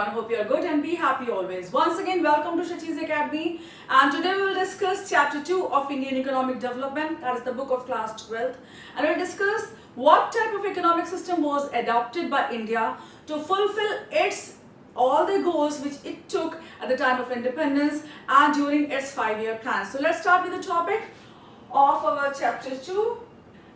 everyone. Hope you are good and be happy always. Once again, welcome to Shachi's Academy. And today we will discuss Chapter 2 of Indian Economic Development. That is the book of class 12th. And we will discuss what type of economic system was adopted by India to fulfill all the goals which it took at the time of independence and during its 5-year plan. So let's start with the topic of our Chapter 2.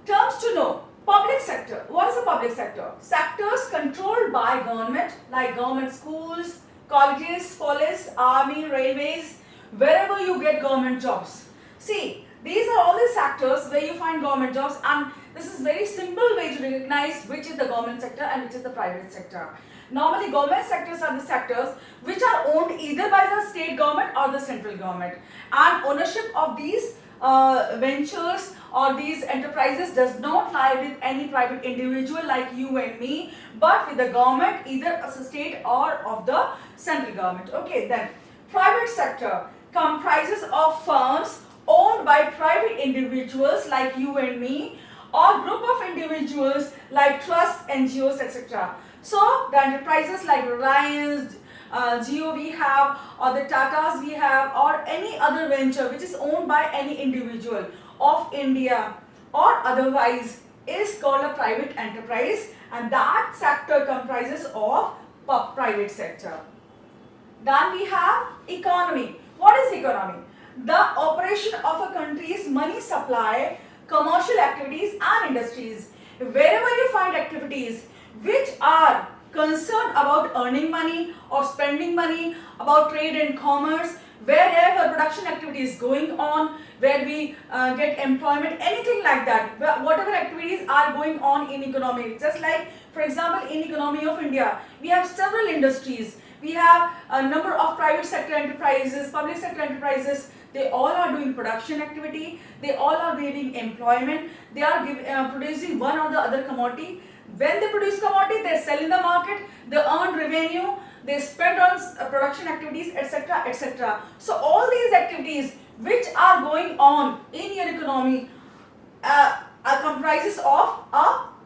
Terms to know. Public sector. What is the public sector? Sectors controlled by government, like government schools, colleges, police, army, railways, wherever you get government jobs. See, these are all the sectors where you find government jobs, and this is very simple way to recognize which is the government sector and which is the private sector. Normally, government sectors are the sectors which are owned either by the state government or the central government, and ownership of these ventures or these enterprises does not lie with any private individual like you and me, but with the government, either as a state or of the central government. Okay, then private sector comprises of firms owned by private individuals like you and me, or group of individuals like trusts, NGOs, etc. So the enterprises like Reliance, Geo we have, or the Tatas we have, or any other venture which is owned by any individual of India or otherwise is called a private enterprise, and that sector comprises of private sector. Then we have economy. What is economy? The operation of a country's money supply, commercial activities and industries. Wherever you find activities which are concerned about earning money or spending money, about trade and commerce, wherever production activity is going on, where we get employment, anything like that, whatever activities are going on in economy. Just like, for example, in economy of India, we have several industries. We have a number of private sector enterprises, public sector enterprises. They all are doing production activity. They all are giving employment. They are producing one or the other commodity. When they produce commodity, they sell in the market, they earn revenue, they spend on production activities, etc., etc. So all these activities which are going on in your economy are comprises of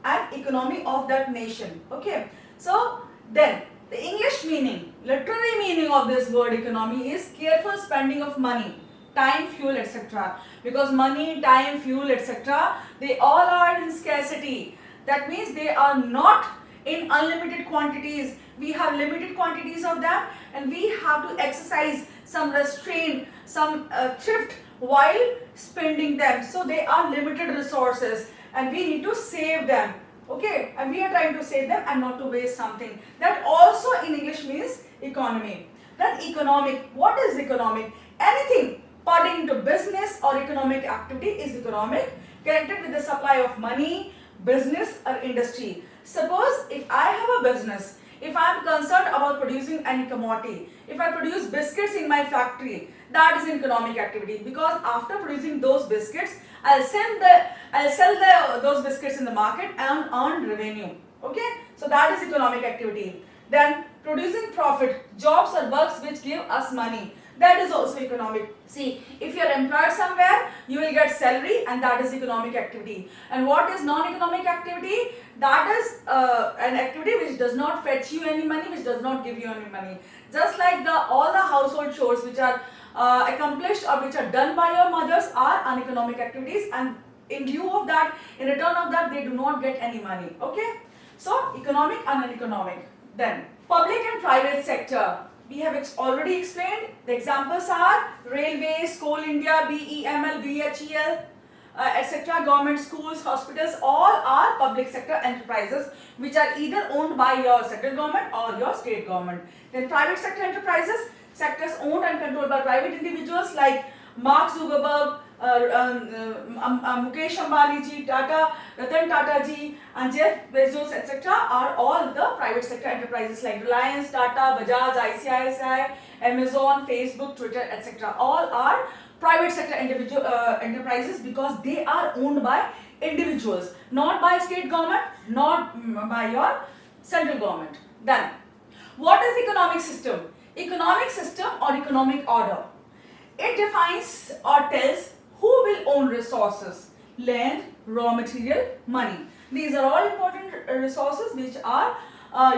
an economy of that nation. Okay. So then the English meaning, literary meaning of this word economy is careful spending of money, time, fuel, etc. Because money, time, fuel, etc., they all are in scarcity. That means they are not in unlimited quantities. We have limited quantities of them, and we have to exercise some restraint, some thrift while spending them. So they are limited resources and we need to save them. Okay, and we are trying to save them and not to waste something. That also in English means economy. Then economic. What is economic? Anything pertaining to business or economic activity is economic, connected with the supply of money, business or industry. Suppose if I have a business, if I am concerned about producing any commodity, if I produce biscuits in my factory, that is economic activity, because after producing those biscuits, I'll sell those biscuits in the market and earn revenue. Okay, so that is economic activity. Then producing profit, jobs or works which give us money. That is also economic. See, if you are employed somewhere, you will get salary, and that is economic activity. And what is non-economic activity? That is an activity which does not fetch you any money, which does not give you any money. Just like all the household chores which are accomplished or which are done by your mothers are uneconomic activities, and in lieu of that, in return of that, they do not get any money. Okay? So, economic and uneconomic. Then, public and private sector. We have already explained. The examples are railways, Coal India, BEML, BHEL, etc. Government schools, hospitals, all are public sector enterprises which are either owned by your central government or your state government. Then private sector enterprises, sectors owned and controlled by private individuals like Mark Zuckerberg, Mukesh Ambani ji, Ratan Tata ji, and Jeff Bezos, etc. are all the private sector enterprises like Reliance, Tata, Bajaj, ICICI, Amazon, Facebook, Twitter, etc. All are private sector enterprises because they are owned by individuals, not by state government, not by your central government. Then, what is economic system? Economic system or economic order. It defines or tells who will own resources, land, raw material, money. These are all important resources which are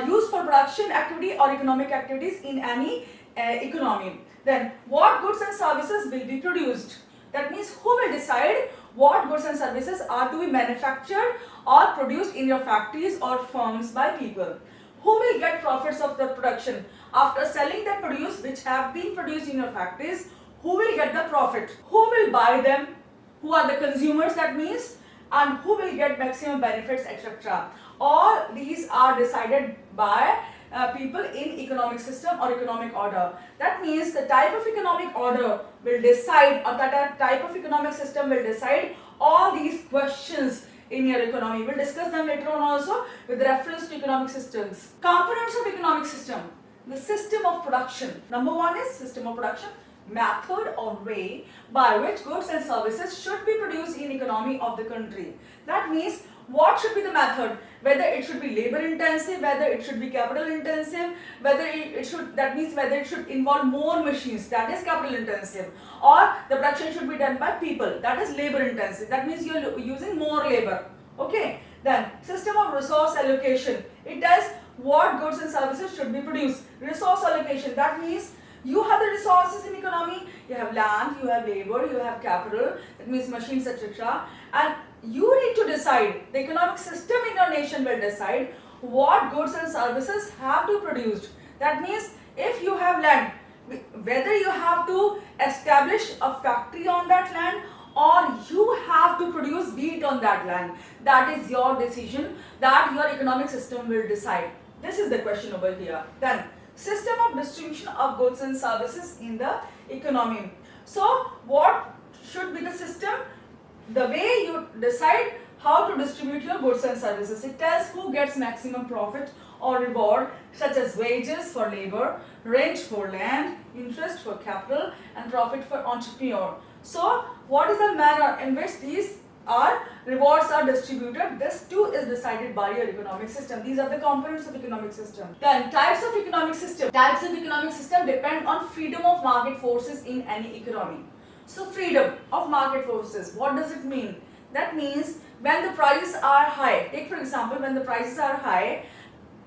used for production activity or economic activities in any economy. Then what goods and services will be produced? That means who will decide what goods and services are to be manufactured or produced in your factories or firms by people? Who will get profits of the production? After selling the produce which have been produced in your factories, who will get the profit? Who will buy them? Who are the consumers, that means, and who will get maximum benefits, etc. All these are decided by people in economic system or economic order. That means the type of economic order will decide, or that type of economic system will decide all these questions in your economy. We'll discuss them later on also with reference to economic systems. Components of economic system. The system of production. Number one is system of production, method or way by which goods and services should be produced in economy of the country. That means what should be the method? Whether it should be labor intensive, whether it should be capital intensive, whether it should, that means whether it should involve more machines, that is capital intensive, or the production should be done by people, that is labor intensive, that means you are using more labor. Okay, then system of resource allocation. It tells what goods and services should be produced. Resource allocation, that means you have the resources in economy, you have land, you have labor, you have capital, that means machines, etc. And you need to decide, the economic system in your nation will decide what goods and services have to be produced. That means if you have land, whether you have to establish a factory on that land or you have to produce wheat on that land, that is your decision, that your economic system will decide. This is the question over here. Then system of distribution of goods and services in the economy. So what should be the system? The way you decide how to distribute your goods and services. It tells who gets maximum profit or reward, such as wages for labor, rent for land, interest for capital, and profit for entrepreneur. So what is the manner in which these rewards are distributed? This too is decided by your economic system. These are the components of economic system. Then types of economic system. Types of economic system depend on freedom of market forces in any economy. So freedom of market forces, what does it mean? That means when the prices are high, take for example, when the prices are high,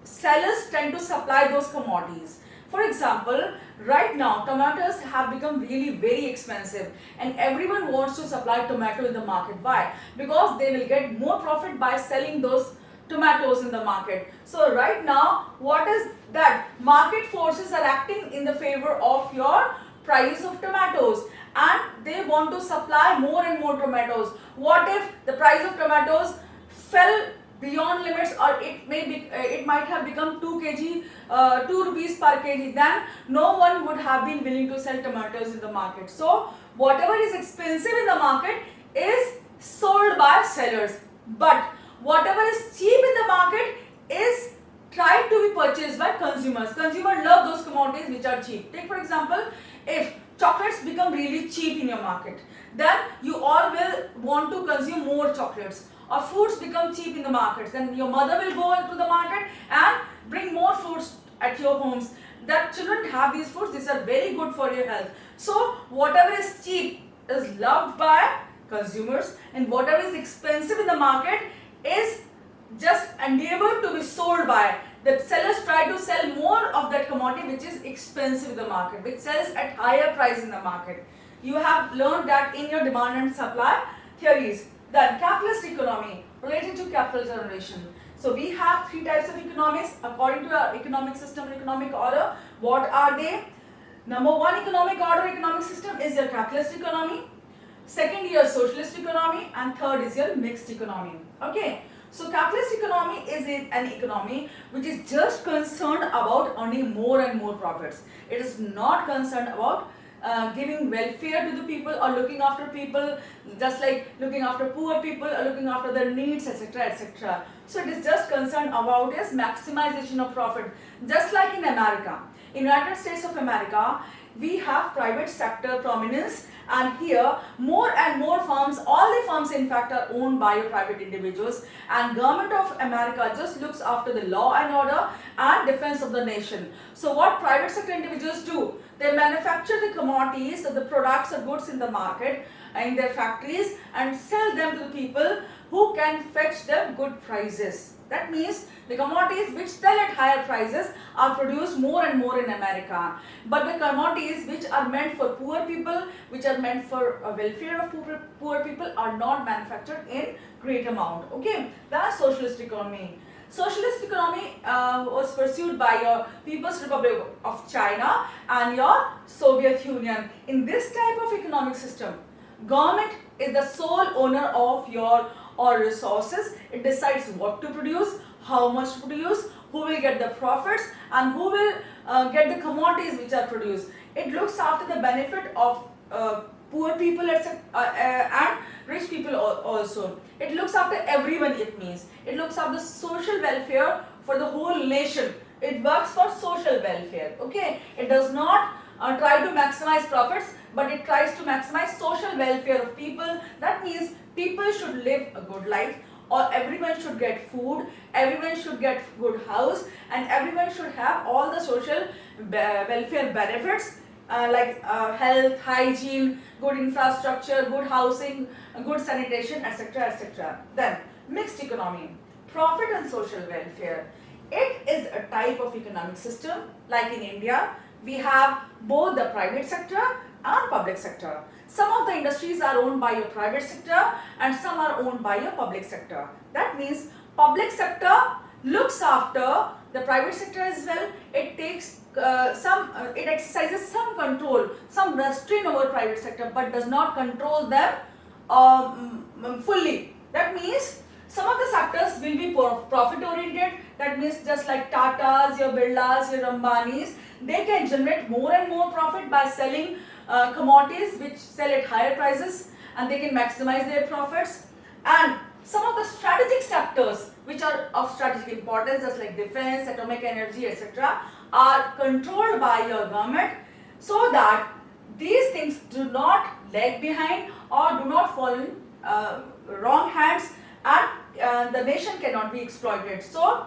sellers tend to supply those commodities. For example, right now tomatoes have become really very expensive and everyone wants to supply tomato in the market. Why? Because they will get more profit by selling those tomatoes in the market. So right now, what is that? Market forces are acting in the favor of your price of tomatoes and they want to supply more and more tomatoes. What if the price of tomatoes fell beyond limits, or it might have become 2 rupees per kg, then no one would have been willing to sell tomatoes in the market. So whatever is expensive in the market is sold by sellers, but whatever is cheap in the market is tried to be purchased by consumers. Consumers love those commodities which are cheap. Take for example, if chocolates become really cheap in your market, then you all will want to consume more chocolates. Or fruits become cheap in the market, then your mother will go into the market and bring more fruits at your homes. That children have these fruits, these are very good for your health. So whatever is cheap is loved by consumers and whatever is expensive in the market is just endeavored to be sold by. The sellers try to sell more of that commodity which is expensive in the market, which sells at higher price in the market. You have learned that in your demand and supply theories. Then capitalist economy related to capital generation. So we have 3 types of economics according to our economic system and economic order. What are they? Number 1 economic order, economic system is your capitalist economy. Second, your socialist economy, and third is your mixed economy. Okay. So capitalist economy is an economy which is just concerned about earning more and more profits. It is not concerned about giving welfare to the people or looking after people, just like looking after poor people or looking after their needs, etc., etc. So it is just concerned about is maximization of profit. Just like in America, in United States of America, we have private sector prominence, and here more and more firms, all the firms in fact are owned by private individuals, and government of America just looks after the law and order and defense of the nation. So what private sector individuals do? They manufacture the commodities or the products or goods in the market in their factories and sell them to the people who can fetch them good prices. That means the commodities which sell at higher prices are produced more and more in America. But the commodities which are meant for poor people, which are meant for welfare of poor people, are not manufactured in great amount. Okay, that's socialist economy. Socialist economy was pursued by your People's Republic of China and your Soviet Union. In this type of economic system, government is the sole owner of your resources. It decides what to produce, how much to produce, who will get the profits, and who will get the commodities which are produced. It looks after the benefit of poor people and rich people also. It looks after everyone, it means. It looks after social welfare for the whole nation. It works for social welfare, okay? It does not try to maximize profits, but it tries to maximize social welfare of people. That means people should live a good life, or everyone should get food, everyone should get good house, and everyone should have all the social welfare benefits like health, hygiene, good infrastructure, good housing, good sanitation, etc., etc. Then mixed economy, profit and social welfare. It is a type of economic system. Like in India, we have both the private sector and public sector. Some of the industries are owned by your private sector and some are owned by your public sector. That means public sector looks after the private sector as well. It takes it exercises some control, some restraint over private sector, but does not control them fully. That means some of the sectors will be profit oriented. That means just like Tatas, your Birlas, your Ambanis, they can generate more and more profit by selling commodities which sell at higher prices, and they can maximize their profits. And some of the strategic sectors which are of strategic importance, just like defense, atomic energy, etc., are controlled by your government, so that these things do not lag behind or do not fall in wrong hands, and the nation cannot be exploited. So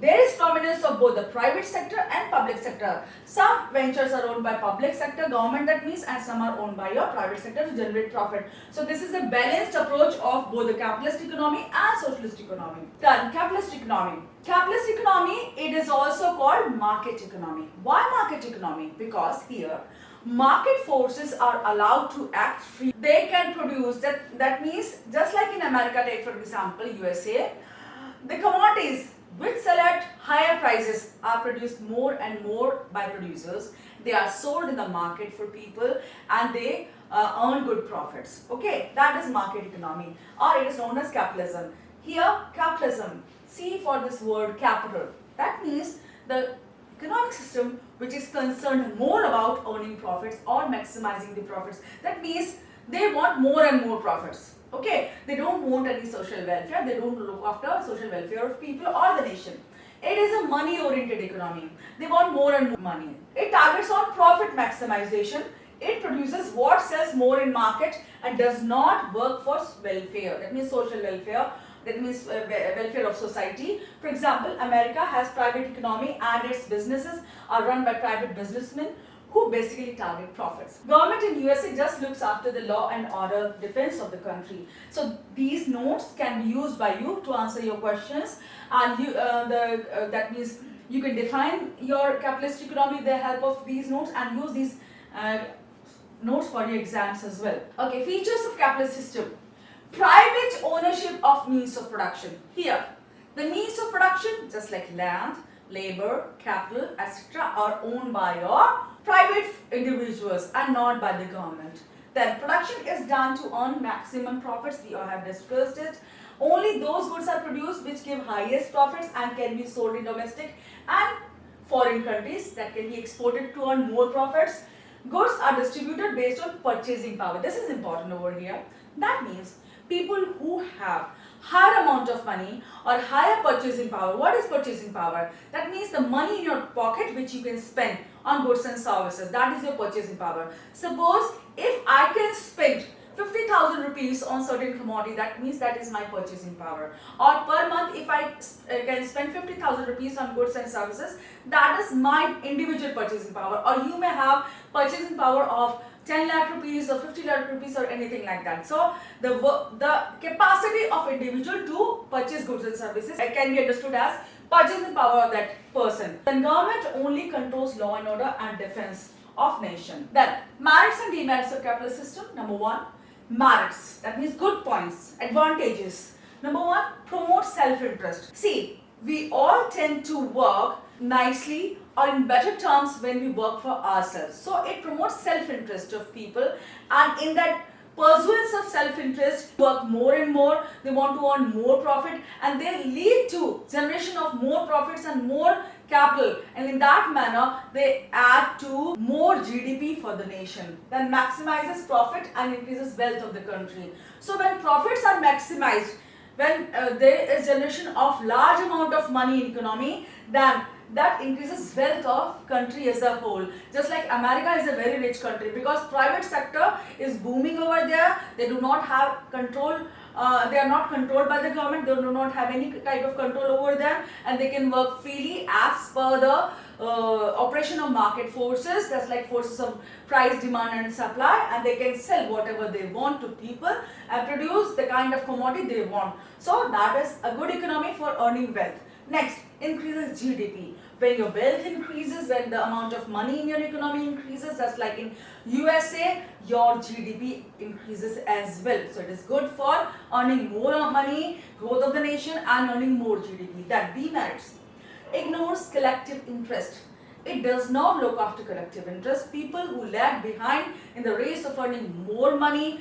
there is dominance of both the private sector and public sector. Some ventures are owned by public sector, government, that means, and some are owned by your private sector to generate profit. So this is a balanced approach of both the capitalist economy and socialist economy. Then capitalist economy. Capitalist economy, it is also called market economy. Why market economy? Because here market forces are allowed to act free. They can produce, that means just like in America, take for example USA, the commodities which sell at higher prices are produced more and more by producers. They are sold in the market for people and they earn good profits. Okay, that is market economy, or it is known as capitalism. Here capitalism, see for this word capital, that means the economic system which is concerned more about earning profits or maximizing the profits. That means they want more and more profits. Okay, they don't want any social welfare, they don't look after social welfare of people or the nation. It is a money oriented economy. They want more and more money. It targets on profit maximization. It produces what sells more in market and does not work for welfare. That means social welfare. That means welfare of society. For example, America has private economy and its businesses are run by private businessmen who basically target profits. Government in USA just looks after the law and order defense of the country. So these notes can be used by you to answer your questions, and you, that means you can define your capitalist economy with the help of these notes and use these notes for your exams as well. Okay, features of capitalist system. Private ownership of means of production. Here, the means of production, just like land, labor, capital, etc., are owned by your private individuals and not by the government. Then production is done to earn maximum profits. We have discussed it. Only those goods are produced which give highest profits and can be sold in domestic and foreign countries, that can be exported to earn more profits. Goods are distributed based on purchasing power. This is important over here. That means people who have higher amount of money or higher purchasing power. What is purchasing power? That means the money in your pocket which you can spend on goods and services. That is your purchasing power. Suppose if I can spend 50,000 rupees on certain commodity, that means that is my purchasing power. Or per month, if I can spend 50,000 rupees on goods and services, that is my individual purchasing power. Or you may have purchasing power of 10 lakh rupees or 50 lakh rupees or anything like that. So the capacity of individual to purchase goods and services can be understood as purchasing power of that person. The government only controls law and order and defense of nation. Then merits and demerits of capitalist system. Number one, merits, that means good points, advantages. Number one, promote self-interest. See, we all tend to work nicely or in better terms when we work for ourselves. So it promotes self-interest of people, and in that pursuance of self-interest, work more and more, they want to earn more profit, and they lead to generation of more profits and more capital, and in that manner they add to more GDP for the nation. Then maximizes profit and increases wealth of the country. So when profits are maximized, when there is generation of large amount of money in economy, then that increases wealth of country as a whole. Just like America is a very rich country because private sector is booming over there. They do not have control, they are not controlled by the government, they do not have any type of control over them, and they can work freely as per the operation of market forces. That's like forces of price, demand and supply, and they can sell whatever they want to people and produce the kind of commodity they want. So that is a good economy for earning wealth. Next, increases GDP. When your wealth increases, when the amount of money in your economy increases, that's like in USA, your GDP increases as well. So it is good for earning more money, growth of the nation and earning more GDP. That demerits. Ignores collective interest. It does not look after collective interest. People who lag behind in the race of earning more money,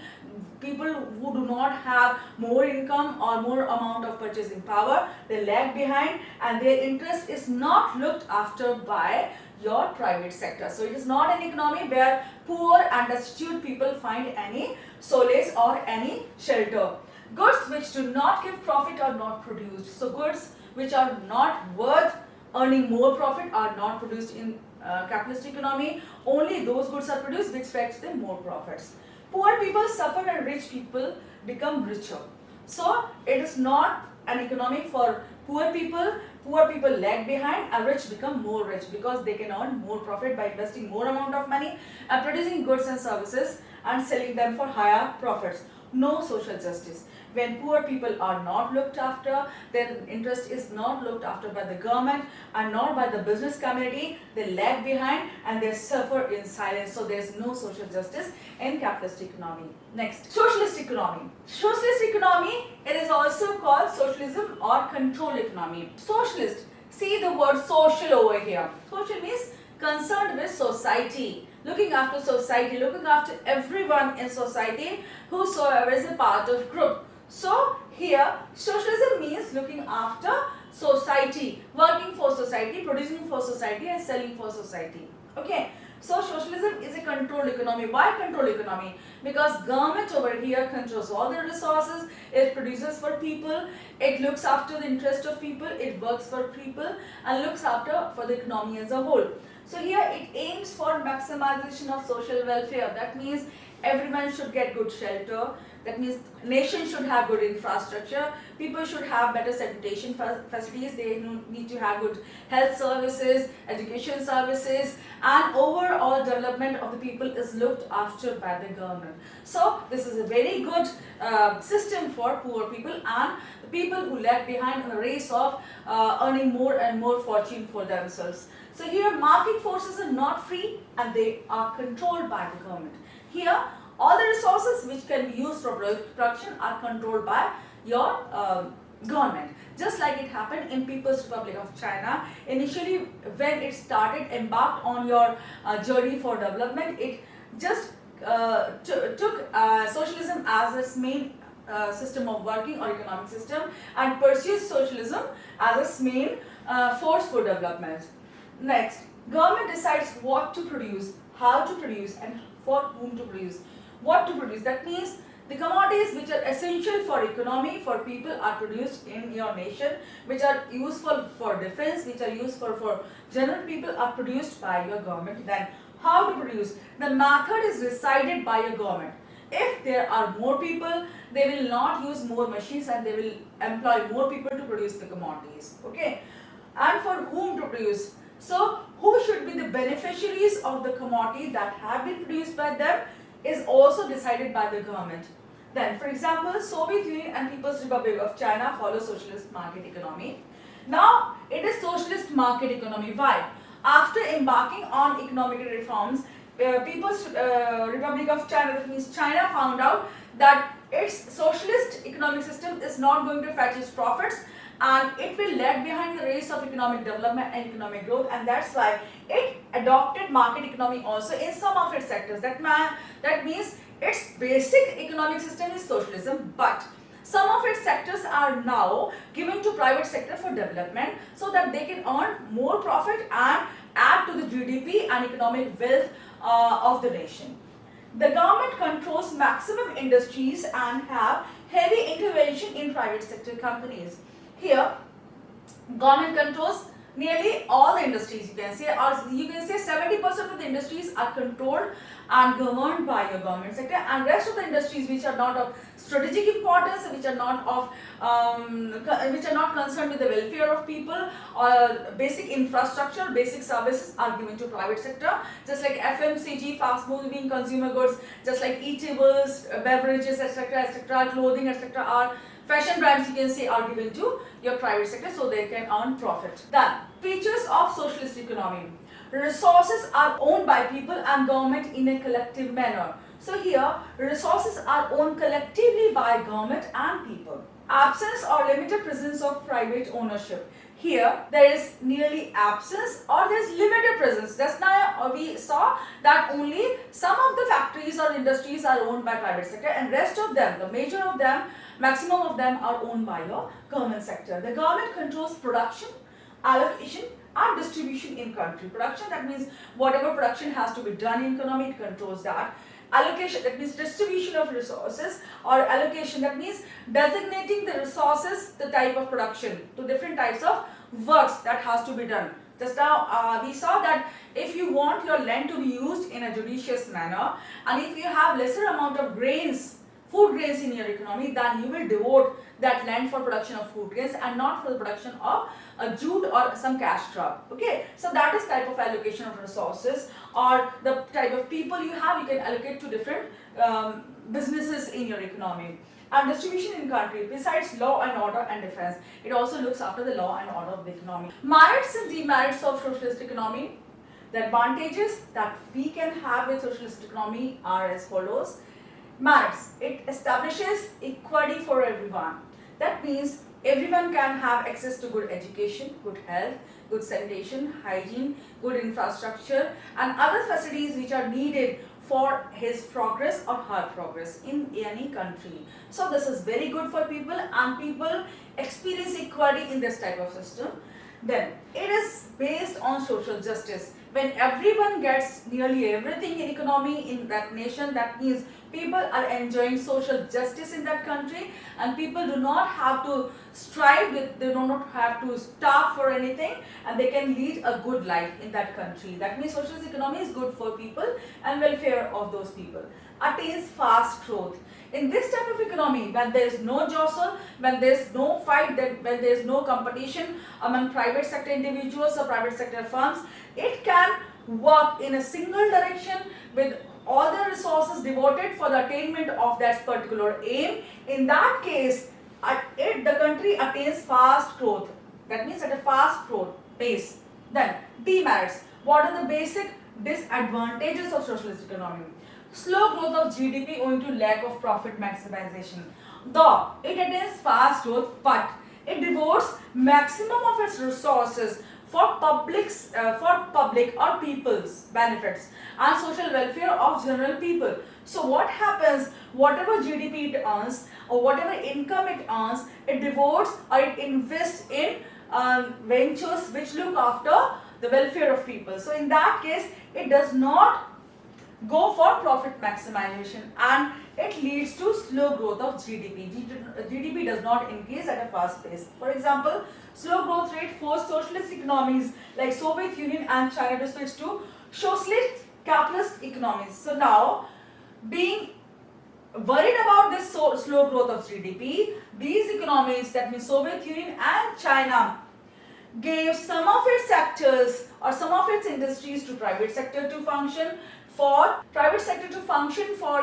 people who do not have more income or more amount of purchasing power, they lag behind and their interest is not looked after by your private sector. So it is not an economy where poor and destitute people find any solace or any shelter. Goods which do not give profit are not produced. So goods which are not worth earning more profit are not produced in capitalist economy. Only those goods are produced which fetch them more profits. Poor people suffer and rich people become richer. So it is not an economy for poor people. Poor people lag behind and rich become more rich because they can earn more profit by investing more amount of money and producing goods and services and selling them for higher profits. No social justice. When poor people are not looked after, their interest is not looked after by the government and not by the business community, they lag behind and they suffer in silence. So there is no social justice in capitalist economy. Next, socialist economy. Socialist economy, it is also called socialism or control economy. Socialist, see the word social over here. Social means concerned with society, looking after society, looking after everyone in society whosoever is a part of group. So here socialism means looking after society, working for society, producing for society and selling for society. Okay. So socialism is a controlled economy. Why controlled economy? Because government over here controls all the resources, it produces for people, it looks after the interest of people, it works for people and looks after for the economy as a whole. So here it aims for maximization of social welfare. That means everyone should get good shelter. That means nation should have good infrastructure. People should have better sanitation facilities. They need to have good health services, education services, and overall development of the people is looked after by the government. So this is a very good system for poor people and the people who lag behind in the race of earning more and more fortune for themselves. So here market forces are not free and they are controlled by the government. Here all the resources which can be used for production are controlled by your government. Just like it happened in People's Republic of China. Initially when it started, embarked on your journey for development, it just took socialism as its main system of working or economic system and pursued socialism as its main force for development. Next, government decides what to produce, how to produce and for whom to produce. What to produce, that means the commodities which are essential for economy, for people are produced in your nation, which are useful for defense, which are useful for general people are produced by your government. Then how to produce, the method is decided by your government. If there are more people, they will not use more machines and they will employ more people to produce the commodities. Okay, and for whom to produce. So who should be the beneficiaries of the commodity that have been produced by them? is also decided by the government. Then, for example, Soviet Union and People's Republic of China follow socialist market economy. Now, it is socialist market economy. Why? After embarking on economic reforms, People's Republic of China, that means China, found out that its socialist economic system is not going to fetch its profits, and it will lag behind the race of economic development and economic growth, and that's why it adopted market economy also in some of its sectors. That means its basic economic system is socialism, but some of its sectors are now given to private sector for development so that they can earn more profit and add to the GDP and economic wealth of the nation. The government controls maximum industries and have heavy intervention in private sector companies. Here, government controls nearly all the industries, you can say, or you can say 70% of the industries are controlled and governed by your government sector, and rest of the industries which are not of strategic importance, which are not concerned with the welfare of people or basic infrastructure, basic services, are given to private sector, just like FMCG, fast moving consumer goods, just like eatables, beverages, etc., clothing, etc., are fashion brands, you can say, are given to your private sector so they can earn profit. Then, features of socialist economy. Resources are owned by people and government in a collective manner. So here, resources are owned collectively by government and people. Absence or limited presence of private ownership. Here, there is nearly absence or there is limited presence. Just now we saw that only some of the factories or industries are owned by private sector, and rest of them, the major of them, maximum of them, are owned by your government sector. The government controls production, allocation and distribution in country. Production, that means whatever production has to be done in economy, it controls that. Allocation, that means distribution of resources, or allocation, that means designating the resources, the type of production, to different types of works that has to be done. Just now we saw that if you want your land to be used in a judicious manner, and if you have lesser amount of grains, food grains in your economy, then you will devote that land for production of food grains and not for the production of a jute or some cash crop. Okay, so that is type of allocation of resources, or the type of people you have, you can allocate to different businesses in your economy. And distribution in country, besides law and order and defense, it also looks after the law and order of the economy. Merits and demerits of socialist economy. The advantages that we can have with socialist economy are as follows. Merits: it establishes equality for everyone. That means everyone can have access to good education, good health, good sanitation, hygiene, good infrastructure and other facilities which are needed for his progress or her progress in any country. So this is very good for people, and people experience equality in this type of system. Then it is based on social justice. When everyone gets nearly everything in economy in that nation, that means people are enjoying social justice in that country, and people do not have to strive, they do not have to starve for anything, and they can lead a good life in that country. That means socialist economy is good for people and welfare of those people. Attains fast growth. In this type of economy, when there is no jostle, when there is no fight, when there is no competition among private sector individuals or private sector firms, it can work in a single direction with all the resources devoted for the attainment of that particular aim. In that case, the country attains fast growth. That means at a fast growth pace. Then, demerits. What are the basic disadvantages of socialist economy? Slow growth of GDP owing to lack of profit maximization. Though it attains fast growth, but it devotes maximum of its resources for public or people's benefits and social welfare of general people. So what happens, whatever GDP it earns or whatever income it earns, it devotes or it invests in ventures which look after the welfare of people. So in that case, it does not go for profit maximization, and it leads to slow growth of GDP. GDP does not increase at a fast pace. For example, slow growth rate forced socialist economies like Soviet Union and China to switch to socialist capitalist economies. So now, being worried about this slow growth of GDP, these economies, that means Soviet Union and China, gave some of its sectors or some of its industries to private sector to function for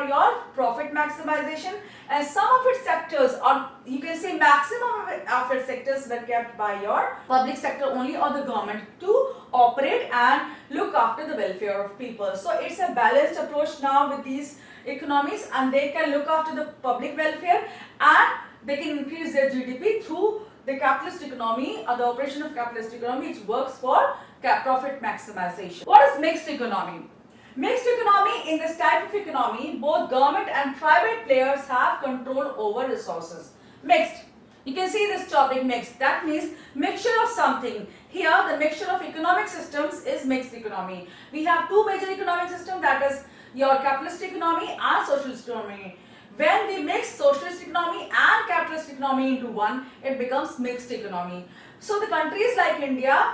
your profit maximization, and some of its sectors, or you can say maximum of its sectors, were kept by your public sector only or the government to operate and look after the welfare of people. So it's a balanced approach now with these economies, and they can look after the public welfare and they can increase their GDP through the capitalist economy or the operation of capitalist economy, which works for profit maximization. What is mixed economy? Mixed economy, in this type of economy, both government and private players have control over resources. Mixed. You can see this topic mixed. That means mixture of something. Here the mixture of economic systems is mixed economy. We have two major economic systems, that is your capitalist economy and socialist economy. When we mix socialist economy and capitalist economy into one, it becomes mixed economy. So the countries like India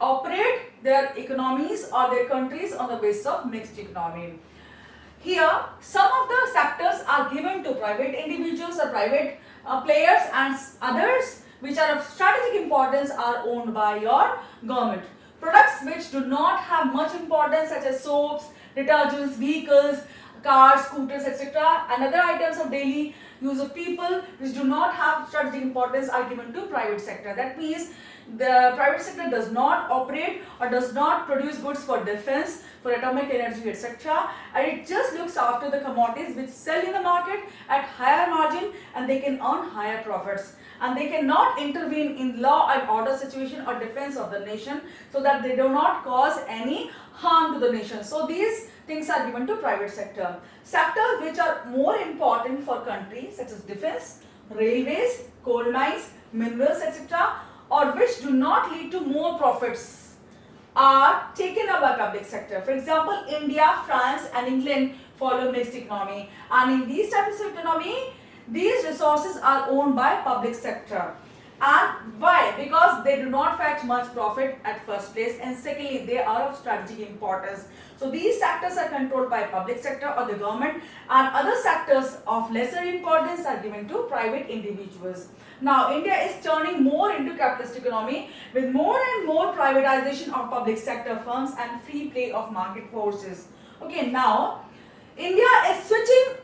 operate their economies or their countries on the basis of mixed economy. Here, some of the sectors are given to private individuals or private players, and others which are of strategic importance are owned by your government. Products which do not have much importance, such as soaps, detergents, vehicles, cars, scooters, etc., and other items of daily use of people which do not have strategic importance, are given to private sector. That means the private sector does not operate or does not produce goods for defense, for atomic energy, etc., and it just looks after the commodities which sell in the market at higher margin, and they can earn higher profits, and they cannot intervene in law and order situation or defense of the nation, so that they do not cause any harm to the nation. So these things are given to private sector. Sectors which are more important for countries, such as defense, railways, coal mines, minerals, etc., or which do not lead to more profits, are taken up by public sector. For example, India, France and England follow mixed economy, and in these types of economy, these resources are owned by public sector. And why? Because they do not fetch much profit at first place, and secondly, they are of strategic importance. So these sectors are controlled by public sector or the government, and other sectors of lesser importance are given to private individuals. Now India is turning more into capitalist economy with more and more privatization of public sector firms and free play of market forces. Okay, now India is switching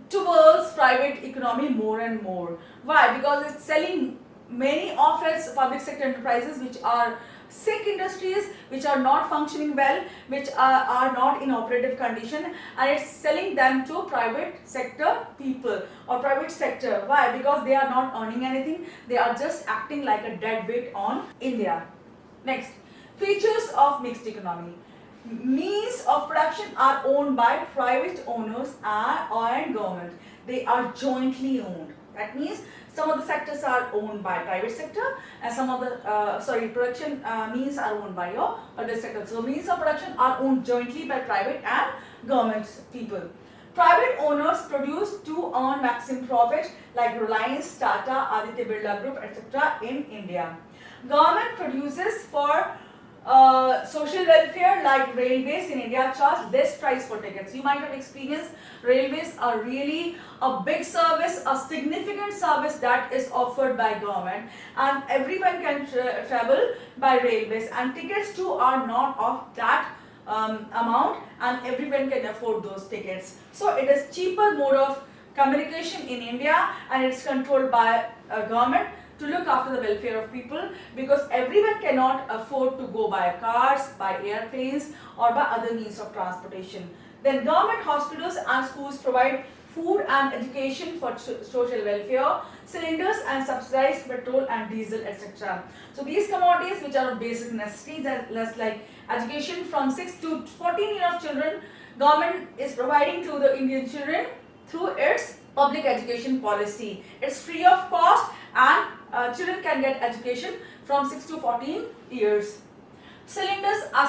towards private economy more and more. Why? Because it's selling many of its public sector enterprises which are sick industries, which are not functioning well, which are not in operative condition, and it's selling them to private sector people or private sector. Why? Because they are not earning anything, they are just acting like a dead weight on India. Next, features of mixed economy. Means of production are owned by private owners and government. They are jointly owned. That means some of the sectors are owned by private sector, and some of the production means are owned by your other sector. So means of production are owned jointly by private and government people. Private owners produce to earn maximum profit, like Reliance, Tata, Aditya Birla Group, etc. in India. Government produces for social welfare, like railways in India charge less price for tickets. You might have experienced railways are really a big service, a significant service that is offered by government, and everyone can travel by railways, and tickets too are not of that amount, and everyone can afford those tickets. So it is cheaper mode of communication in India, and it's controlled by government to look after the welfare of people, because everyone cannot afford to go by cars, by airplanes or by other means of transportation. Then government hospitals and schools provide food and education for social welfare, cylinders and subsidized petrol and diesel, etc. So these commodities which are of basic necessities, like education from 6 to 14 years of children, government is providing to the Indian children through its public education policy. It's free of cost, and children can get education from 6 to 14 years. Cylinders are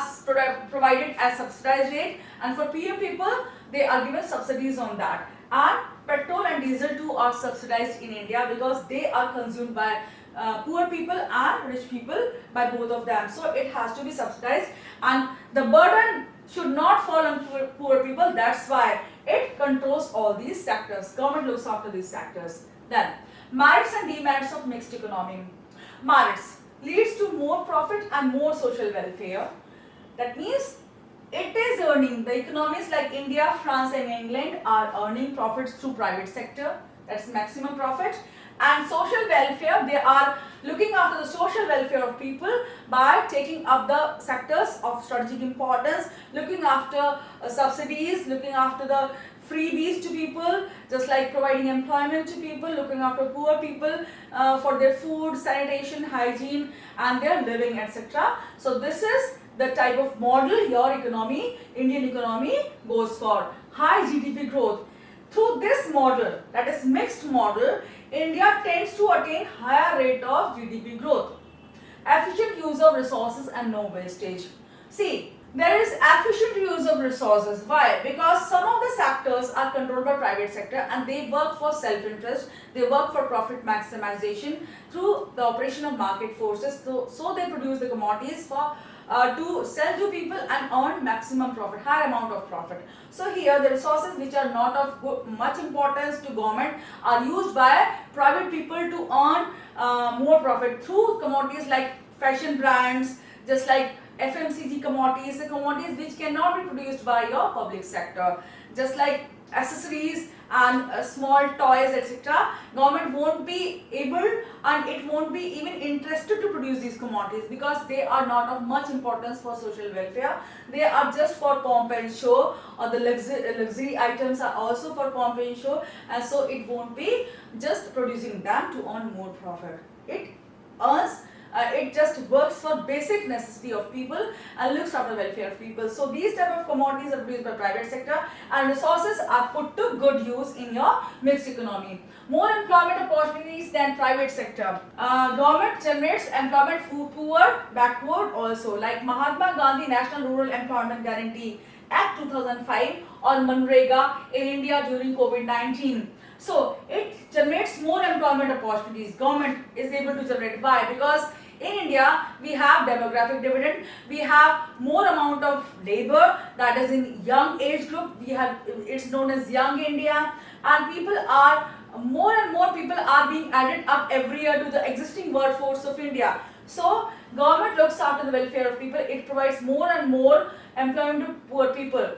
provided at subsidized rate, and for poor people they are given subsidies on that. And petrol and diesel too are subsidized in India, because they are consumed by poor people and rich people, by both of them. So it has to be subsidized, and the burden should not fall on poor people. That's why it controls all these sectors. Government looks after these sectors. Then merits and demerits of mixed economy. Merits. leads to more profit and more social welfare. That means it is earning, the economies like India, France and England are earning profits through private sector, that's maximum profit, and social welfare, they are looking after the social welfare of people by taking up the sectors of strategic importance, looking after subsidies, looking after the freebies to people, just like providing employment to people, looking after poor people for their food, sanitation, hygiene and their living, etc. So this is the type of model your economy, Indian economy goes for. High GDP growth. Through this model, that is mixed model, India tends to attain higher rate of GDP growth. Efficient use of resources and no wastage. See, there is efficient use of resources. Why? Because some of the sectors are controlled by private sector and they work for self-interest, they work for profit maximization through the operation of market forces. So they produce the commodities for to sell to people and earn maximum profit, high amount of profit. So here the resources which are not of much importance to government are used by private people to earn more profit through commodities like fashion brands, just like FMCG commodities, the commodities which cannot be produced by your public sector, just like accessories and small toys, etc. Government won't be able and it won't be even interested to produce these commodities because they are not of much importance for social welfare. They are just for pomp and show, or the luxury items are also for pomp and show, and so it won't be just producing them to earn more profit. It earns it just works for basic necessity of people and looks after welfare of people. So these type of commodities are produced by private sector and resources are put to good use in your mixed economy. More employment opportunities than private sector. Government generates employment for poor, backward also, like Mahatma Gandhi National Rural Employment Guarantee Act 2005 or Manrega in India during COVID-19. So it generates more employment opportunities. Government is able to generate. Why? Because in India we have demographic dividend, we have more amount of labor that is in young age group, we have, it's known as Young India, and people are, more and more people are being added up every year to the existing workforce of India. So government looks after the welfare of people, it provides more and more employment to poor people.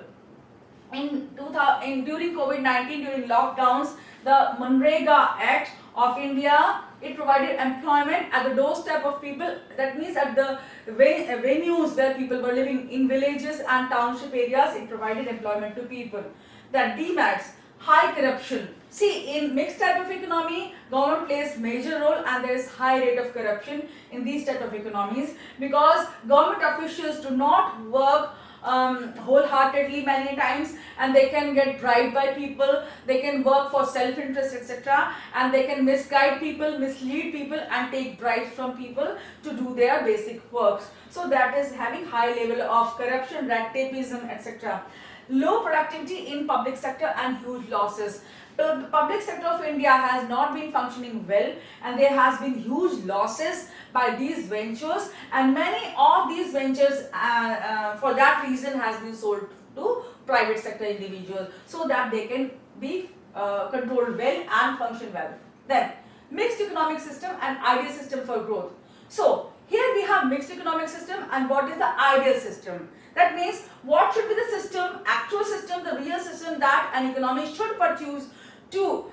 During COVID-19, during lockdowns, the Manrega Act of India, it provided employment at the doorstep of people, that means at the venues where people were living in villages and township areas, it provided employment to people. That Demerits, high corruption. See, in mixed type of economy, government plays major role and there is high rate of corruption in these type of economies because government officials do not work wholeheartedly many times, and they can get bribed by people, they can work for self-interest, etc., and they can misguide people, mislead people and take bribes from people to do their basic works. So that is having high level of corruption, red tapeism, etc. Low productivity in public sector and huge losses. The public sector of India has not been functioning well and there has been huge losses by these ventures, and many of these ventures for that reason has been sold to private sector individuals so that they can be controlled well and function well. Then mixed economic system and ideal system for growth. So here we have mixed economic system and what is the ideal system. That means what should be the system, actual system, the real system that an economy should pursue to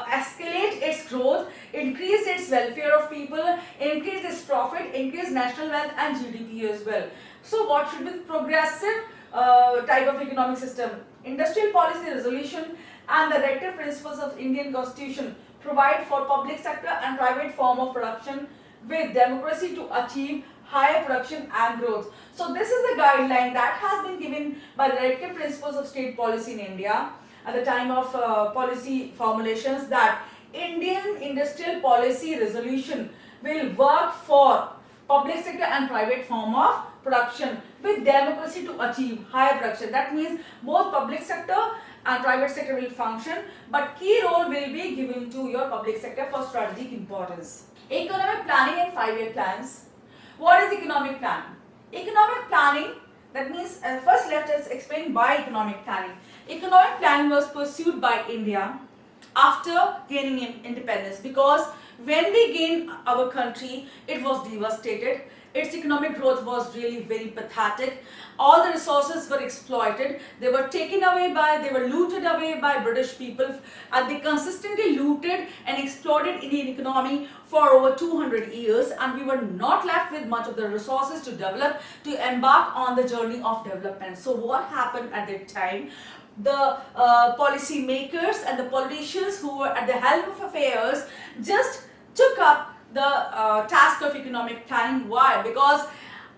escalate its growth, increase its welfare of people, increase its profit, increase national wealth and GDP as well. So what should be the progressive type of economic system? Industrial policy resolution and the directive principles of Indian Constitution provide for public sector and private form of production with democracy to achieve higher production and growth. So this is the guideline that has been given by the directive principles of state policy in India at the time of policy formulations, that Indian industrial policy resolution will work for public sector and private form of production with democracy to achieve higher production. That means both public sector and private sector will function, but key role will be given to your public sector for strategic importance. Economic planning and 5-year plans. What is economic planning? Economic planning, that means first let us explain why economic planning. Economic planning was pursued by India after gaining independence because when we gained our country, it was devastated. Its economic growth was really very pathetic. All the resources were exploited. They were taken away they were looted away by British people, and they consistently looted and exploited Indian economy for over 200 years, and we were not left with much of the resources to develop, to embark on the journey of development. So what happened at that time? The policy makers and the politicians who were at the helm of affairs just took up the task of economic planning. Why? Because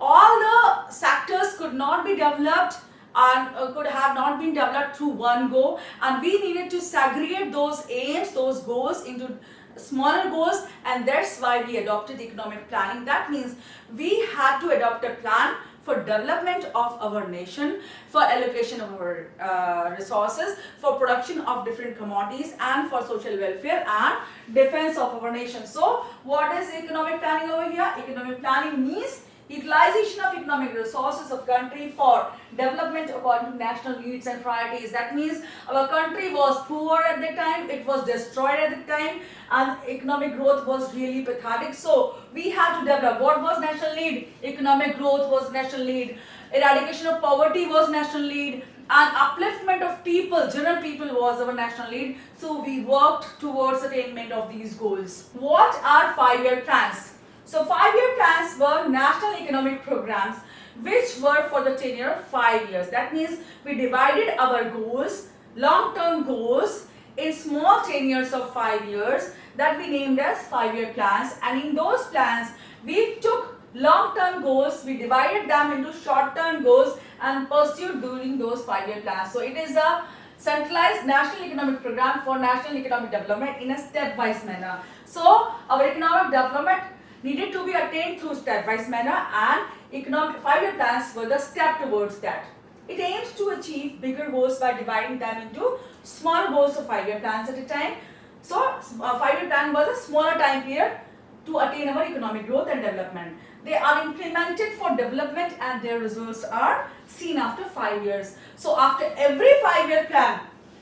all the sectors could not be developed and could have not been developed through one go, and we needed to segregate those aims, those goals into smaller goals, and that's why we adopted economic planning. That means we had to adopt a plan for development of our nation, for allocation of our resources, for production of different commodities, and for social welfare and defense of our nation. So what is economic planning over here? Economic planning means utilization of economic resources of country for development according to national needs and priorities. That means our country was poor at the time, it was destroyed at the time, and economic growth was really pathetic. So we had to develop. What was national need? Economic growth was national need. Eradication of poverty was national need, and upliftment of people, general people, was our national need. So we worked towards attainment of these goals. What are 5-year plans? So 5-year plans were national economic programs which were for the tenure of 5 years. That means we divided our goals, long-term goals, in small tenures of 5 years that we named as 5-year plans, and in those plans we took long-term goals, we divided them into short-term goals and pursued during those 5-year plans. So it is a centralized national economic program for national economic development in a stepwise manner. So our economic development needed to be attained through stepwise manner, and economic 5-year plans were the step towards that. It aims to achieve bigger goals by dividing them into smaller goals of 5-year plans at a time. So 5-year plan was a smaller time period to attain our economic growth and development. They are implemented for development and their results are seen after 5 years. So after every 5-year plan,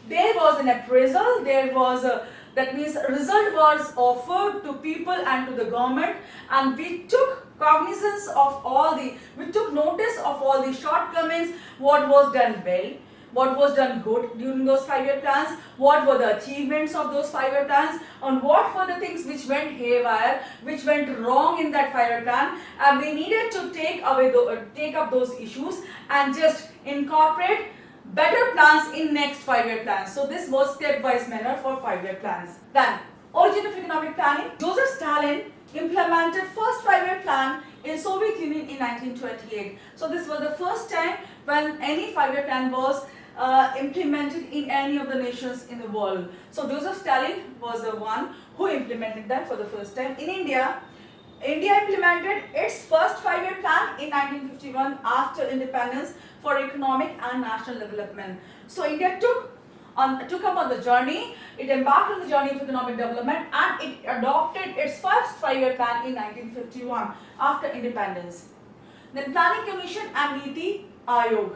there was an appraisal, there was a that means a result was offered to people and to the government, and we took cognizance of we took notice of all the shortcomings, what was done well, what was done good during those 5-year plans, what were the achievements of those 5-year plans, and what were the things which went haywire, which went wrong in that 5-year plan, and we needed to take up those issues and just incorporate better plans in next 5-year plans. So this was stepwise manner for 5-year plans. Then, origin of economic planning. Joseph Stalin implemented first 5-year plan in Soviet Union in 1928. So this was the first time when any 5-year plan was implemented in any of the nations in the world. So Joseph Stalin was the one who implemented them for the first time. In India implemented its first 5-year plan in 1951 after independence for economic and national development. So India took up on the journey, it embarked on the journey of economic development, and it adopted its first 5-year plan in 1951 after independence. Then Planning Commission and Niti Aayog.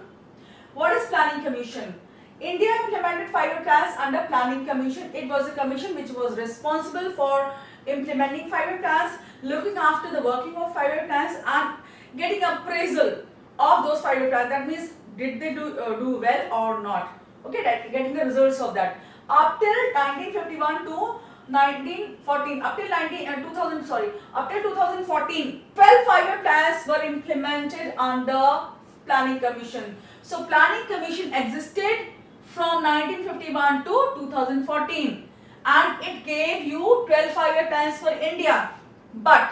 What is Planning Commission? India implemented 5-year plans under Planning Commission. It was a commission which was responsible for implementing 5-year plans, looking after the working of 5-year plans and getting appraisal of those 5-year plans. That means did they do well or not? Okay, getting the results of that. Up till 1951 to 1914, up till 2014, 12 5-year plans were implemented under Planning Commission. So Planning Commission existed from 1951 to 2014, and it gave you 12 5-year plans for India. But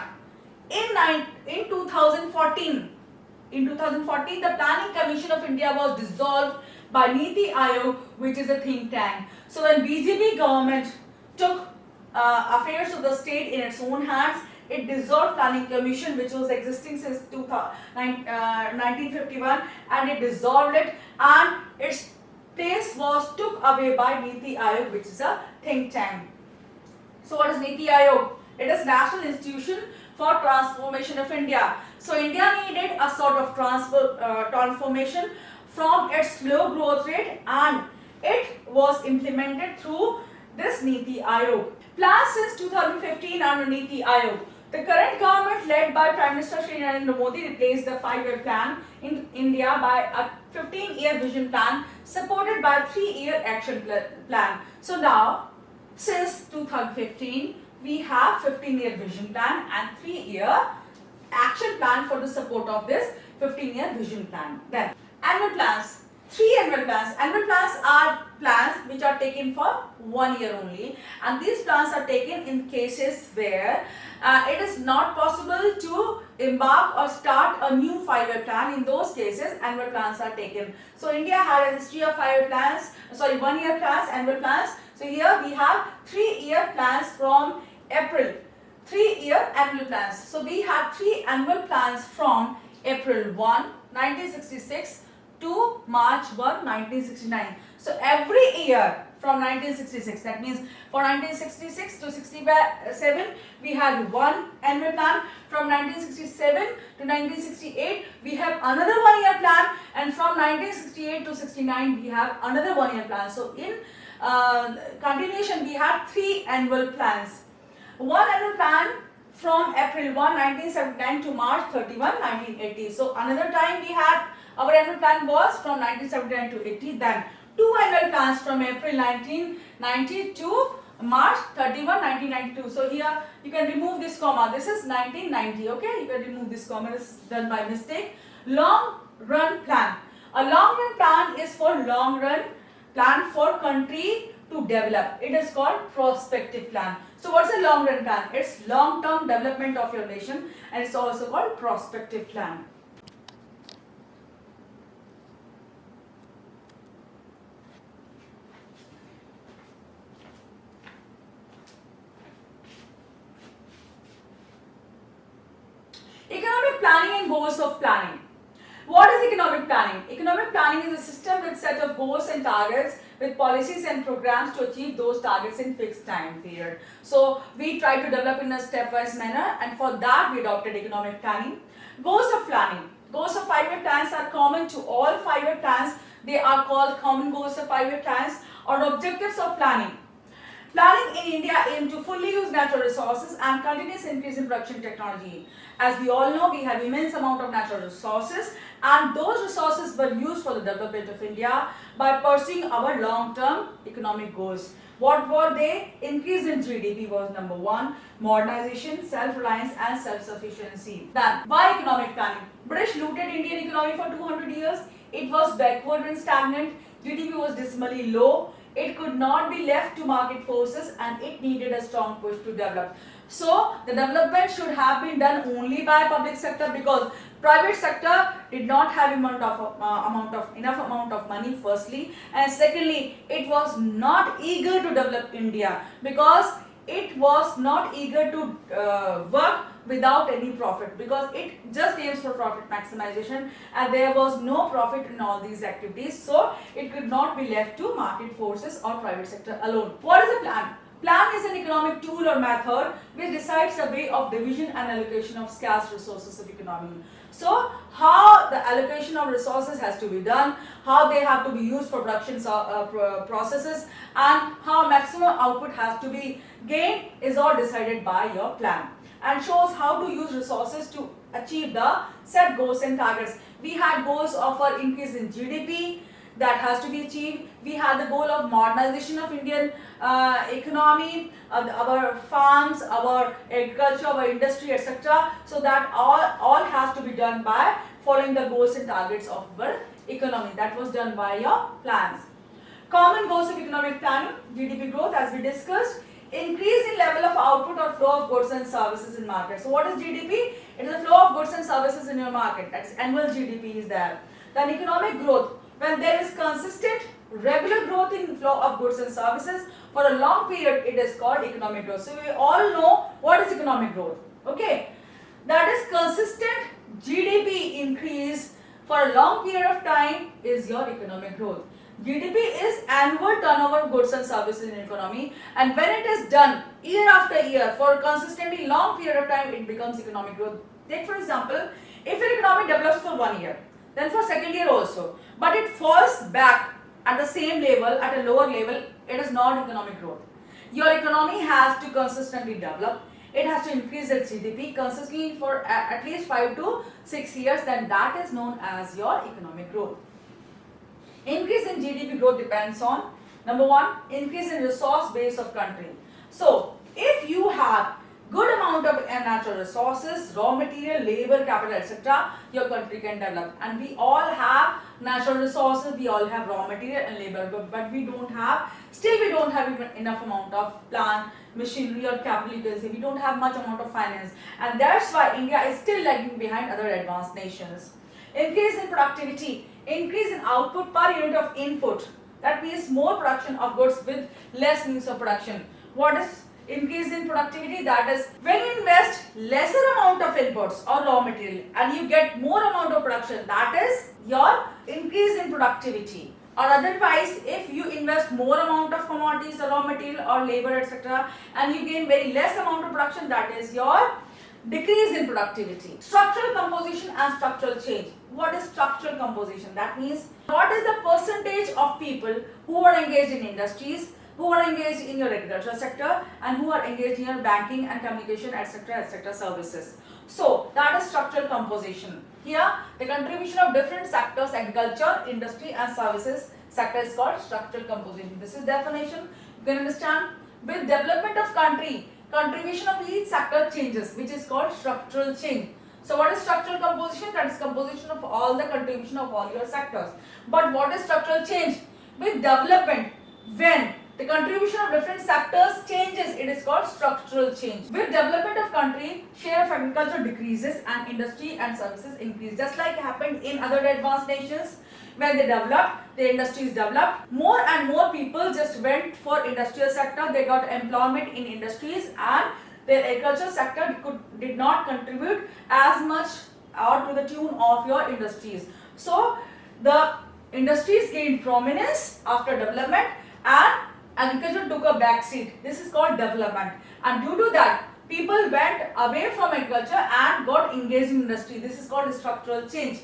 in 2014, the Planning Commission of India was dissolved by Niti Aayog, which is a think tank. So when BJP government took affairs of the state in its own hands, it dissolved Planning Commission, which was existing since 1951, and it dissolved it, and its place was took away by Niti Aayog, which is a think tank. So what is Niti Aayog? It is National Institution for Transformation of India. So India needed a sort of transformation from its low growth rate, and it was implemented through this Niti Aayog. Plans since 2015 under NITI Aayog. The current government led by Prime Minister Shri Narendra Modi replaced the 5-year plan in India by a 15-year vision plan supported by a 3-year action plan. So now, since 2015, we have 15-year vision plan and 3-year action plan for the support of this 15-year vision plan. Then, annual plans. 3 annual plans. Annual plans are plans which are taken for 1 year only, and these plans are taken in cases where it is not possible to embark or start a new 5-year plan. In those cases, annual plans are taken. So India had a history of 5-year plans, 1-year plans, annual plans. So here we have 3-year plans from April. 3-year annual plans. So we had 3 annual plans from April 1, 1966 to March 1, 1969. So every year from 1966, that means for 1966 to 67, we had 1 annual plan. From 1967 to 1968, we have another 1-year plan, and from 1968 to 69, we have another 1-year plan. So in continuation, we have 3 annual plans. 1 annual plan from April 1, 1979 to March 31, 1980. So another time we had our annual plan was from 1979 to 80. Then 2 annual plans from April 1990 to March 31, 1992. So here you can remove this comma. This is 1990. Okay, you can remove this comma. This is done by mistake. Long run plan. A long run plan is for long run plan for country to develop. It is called prospective plan. So what's a long run plan? It's long term development of your nation, and it's also called prospective plan. Economic planning and goals of planning. What is economic planning? Economic planning is a system with set of goals and targets with policies and programs to achieve those targets in fixed time period. So we try to develop in a stepwise manner, and for that we adopted economic planning. Goals of planning. Goals of 5-year plans are common to all 5-year plans. They are called common goals of 5-year plans or objectives of planning. Planning in India aimed to fully use natural resources and continuous increase in production technology. As we all know, we have immense amount of natural resources, and those resources were used for the development of India by pursuing our long-term economic goals. What were they? Increase in GDP was number 1, modernization, self-reliance and self-sufficiency. Then, why economic planning? British looted Indian economy for 200 years. It was backward and stagnant. GDP was dismally low. It could not be left to market forces, and it needed a strong push to develop. So the development should have been done only by public sector, because private sector did not have enough amount of money firstly, and secondly it was not eager to develop India, because it was not eager to work without any profit, because it just aims for profit maximization, and there was no profit in all these activities, so it could not be left to market forces or private sector alone. What is a plan? Plan is an economic tool or method which decides the way of division and allocation of scarce resources of economy. So how the allocation of resources has to be done, how they have to be used for production processes, and how maximum output has to be gained is all decided by your plan, and shows how to use resources to achieve the set goals and targets. We had goals of our increase in GDP that has to be achieved. We had the goal of modernization of Indian economy, our farms, our agriculture, our industry, etc. So that all has to be done by following the goals and targets of our economy. That was done by your plans. Common goals of economic planning: GDP growth, as we discussed. Increase in level of output or flow of goods and services in market. So what is GDP? It is the flow of goods and services in your market. That's annual GDP is there. Then economic growth. When there is consistent regular growth in flow of goods and services for a long period, it is called economic growth. So we all know what is economic growth. Okay, that is consistent GDP increase for a long period of time is your economic growth. GDP is annual turnover of goods and services in economy, and when it is done year after year for a consistently long period of time, it becomes economic growth. Take for example, if an economy develops for 1 year, then for second year also, but it falls back at the same level, at a lower level, it is not economic growth. your economy has to consistently develop. It has to increase its GDP consistently for at least 5 to 6 years, then that is known as your economic growth. Increase in GDP growth depends on, number one, increase in resource base of country. So, if you have good amount of natural resources, raw material, labor, capital, etc., your country can develop. And we all have natural resources, we all have raw material and labor, but we don't have, still we don't have even enough amount of plant, machinery or capital, you can say. We don't have much amount of finance, and that's why India is still lagging behind other advanced nations. Increase in productivity, increase in output per unit of input. That means more production of goods with less means of production. What is increase in productivity? That is when you invest lesser amount of inputs or raw material and you get more amount of production, that is your increase in productivity. Or otherwise, if you invest more amount of commodities or raw material or labor, etc., and you gain very less amount of production, that is your decrease in productivity. Structural composition and structural change. What is structural composition? That means what is the percentage of people who are engaged in industries, who are engaged in your agricultural sector, and who are engaged in your banking and communication, etc., services. So that is structural composition. Here the contribution of different sectors, agriculture, industry and services sector is called structural composition. This is definition. You can understand. With development of country, contribution of each sector changes, which is called structural change. So what is structural composition? That is composition of all the contribution of all your sectors. But what is structural change? With development, when the contribution of different sectors changes, it is called structural change. With development of country, share of agriculture decreases and industry and services increase. Just like happened in other advanced nations, when they developed, the industries developed, more and more people just went for industrial sector, they got employment in industries, and the agricultural sector did not contribute as much or to the tune of your industries. So the industries gained prominence after development and agriculture took a back seat. This is called development, and due to that people went away from agriculture and got engaged in industry. This is called structural change.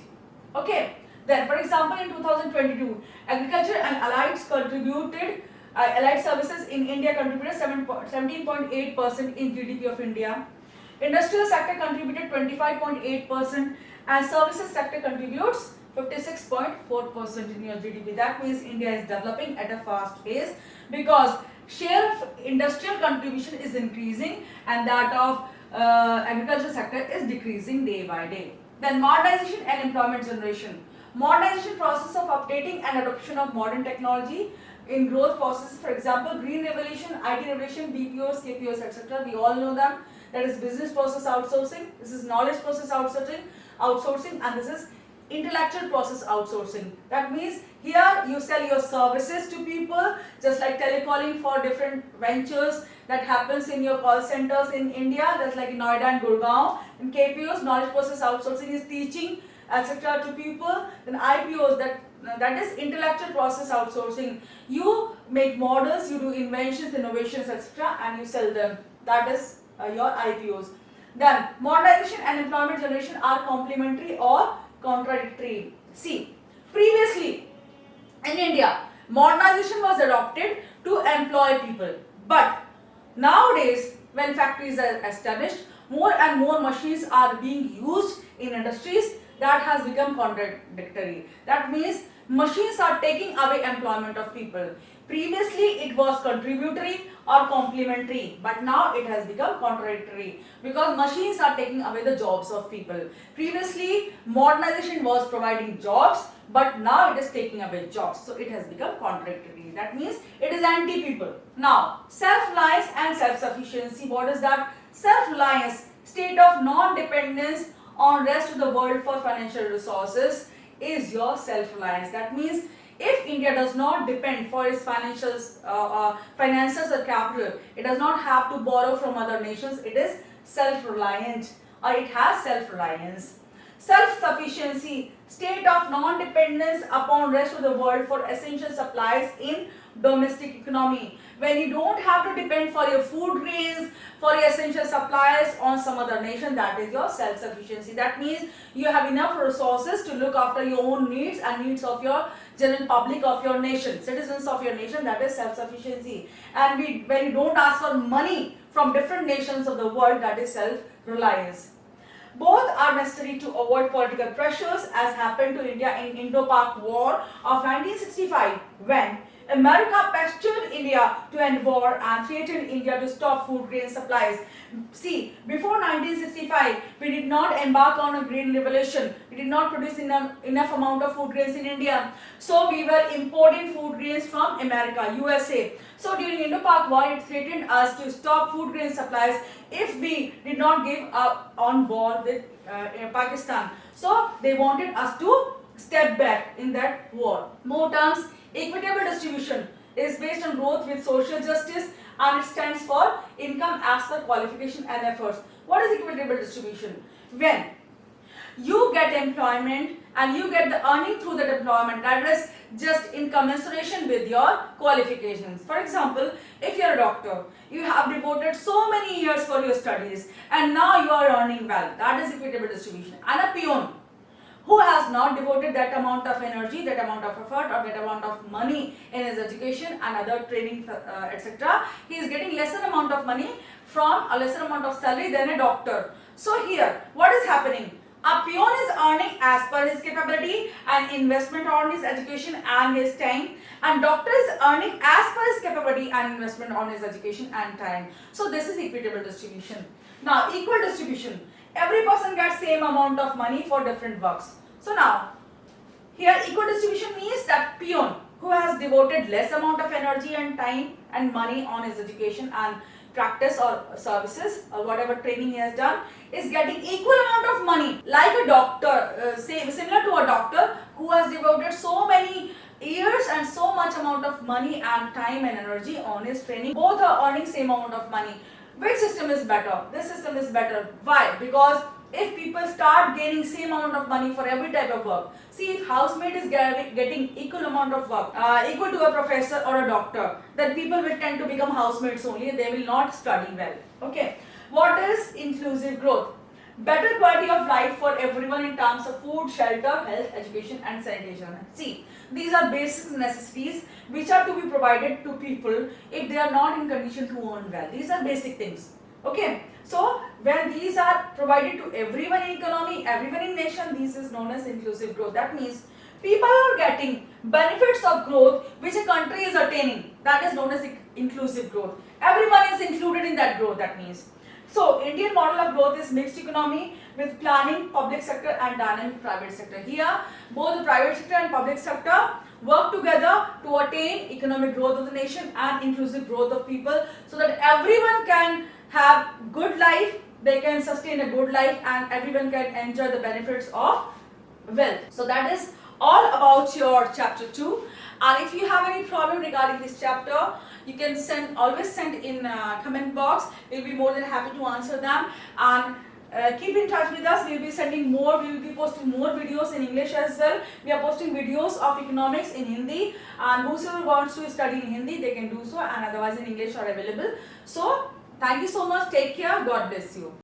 Okay. Then, for example, in 2022, agriculture and allied services in India contributed 17.8% in GDP of India. Industrial sector contributed 25.8% and services sector contributes 56.4% in your GDP. That means India is developing at a fast pace because share of industrial contribution is increasing and that of agriculture sector is decreasing day by day. Then modernization and employment generation. Modernization process of updating and adoption of modern technology in growth processes, for example, green revolution, IT revolution, BPOs, KPOs, etc. We all know them. That is business process outsourcing, this is knowledge process outsourcing, and this is intellectual process outsourcing. That means here you sell your services to people, just like telecalling for different ventures that happens in your call centers in India, that's like in Noida and Gurgaon. In KPOs, knowledge process outsourcing is teaching, etc. to people. Then IPOs, that is intellectual process outsourcing. You make models, you do inventions, innovations, etc. and you sell them. That is your IPOs. Then modernization and employment generation are complementary or contradictory. See, previously in India, modernization was adopted to employ people. But nowadays, when factories are established, more and more machines are being used in industries. That has become contradictory. That means machines are taking away employment of people. Previously it was contributory or complementary, but now it has become contradictory because machines are taking away the jobs of people. Previously modernization was providing jobs, but now it is taking away jobs. So it has become contradictory. That means it is anti-people. Now, self-reliance and self-sufficiency. What is that? Self-reliance, state of non-dependence on rest of the world for financial resources, is your self-reliance. That means if India does not depend for its finances or capital, it does not have to borrow from other nations, it is self-reliant or it has self-reliance. self-sufficiency, state of non-dependence upon rest of the world for essential supplies in domestic economy. When you don't have to depend for your food grains, for your essential supplies on some other nation, that is your self-sufficiency. That means you have enough resources to look after your own needs and needs of your general public of your nation, citizens of your nation, that is self-sufficiency. And when you don't ask for money from different nations of the world, that is self-reliance. Both are necessary to avoid political pressures as happened to India in Indo-Pak War of 1965 when America pestered India to end war and threatened India to stop food grain supplies. See, before 1965, we did not embark on a grain revolution. We did not produce enough amount of food grains in India. So we were importing food grains from America, USA. So during Indo-Pak War, it threatened us to stop food grain supplies if we did not give up on war with Pakistan. So they wanted us to step back in that war. More terms, equitable distribution is based on growth with social justice and it stands for income as per qualification and efforts. What is equitable distribution? When you get employment and you get the earning through that employment, that is just in commensuration with your qualifications. For example, if you are a doctor, you have devoted so many years for your studies and now you are earning well, that is equitable distribution. And a peon who has not devoted that amount of energy, that amount of effort or that amount of money in his education and other training etc., he is getting lesser amount of money from a lesser amount of salary than a doctor. So here, what is happening? A peon is earning as per his capability and investment on his education and his time, and doctor is earning as per his capability and investment on his education and time. So this is equitable distribution. Now equal distribution. Every person gets same amount of money for different works. So now here equal distribution means that peon who has devoted less amount of energy and time and money on his education and practice or services or whatever training he has done is getting equal amount of money like a doctor, similar to a doctor who has devoted so many years and so much amount of money and time and energy on his training. Both are earning same amount of money. Which system is better? This system is better. Why? Because if people start gaining same amount of money for every type of work, see if housemaid is getting equal amount of work, equal to a professor or a doctor, then people will tend to become housemaids only and they will not study well. Okay. What is inclusive growth? Better quality of life for everyone in terms of food, shelter, health, education and sanitation. See, these are basic necessities which are to be provided to people if they are not in condition to earn well. These are basic things. Okay. So, when these are provided to everyone in economy, everyone in nation, this is known as inclusive growth. That means people are getting benefits of growth which a country is attaining. That is known as inclusive growth. Everyone is included in that growth, that means. So, Indian model of growth is mixed economy with planning, public sector and dynamic private sector. Here, both the private sector and public sector work together to attain economic growth of the nation and inclusive growth of people so that everyone can have good life, they can sustain a good life and everyone can enjoy the benefits of wealth. So that is all about your chapter 2. And if you have any problem regarding this chapter, you can always send in comment box. We'll be more than happy to answer them. And keep in touch with us. We'll be sending more. We will be posting more videos in English as well. We are posting videos of economics in Hindi. And whosoever wants to study in Hindi, they can do so. And otherwise in English are available. So thank you so much. Take care. God bless you.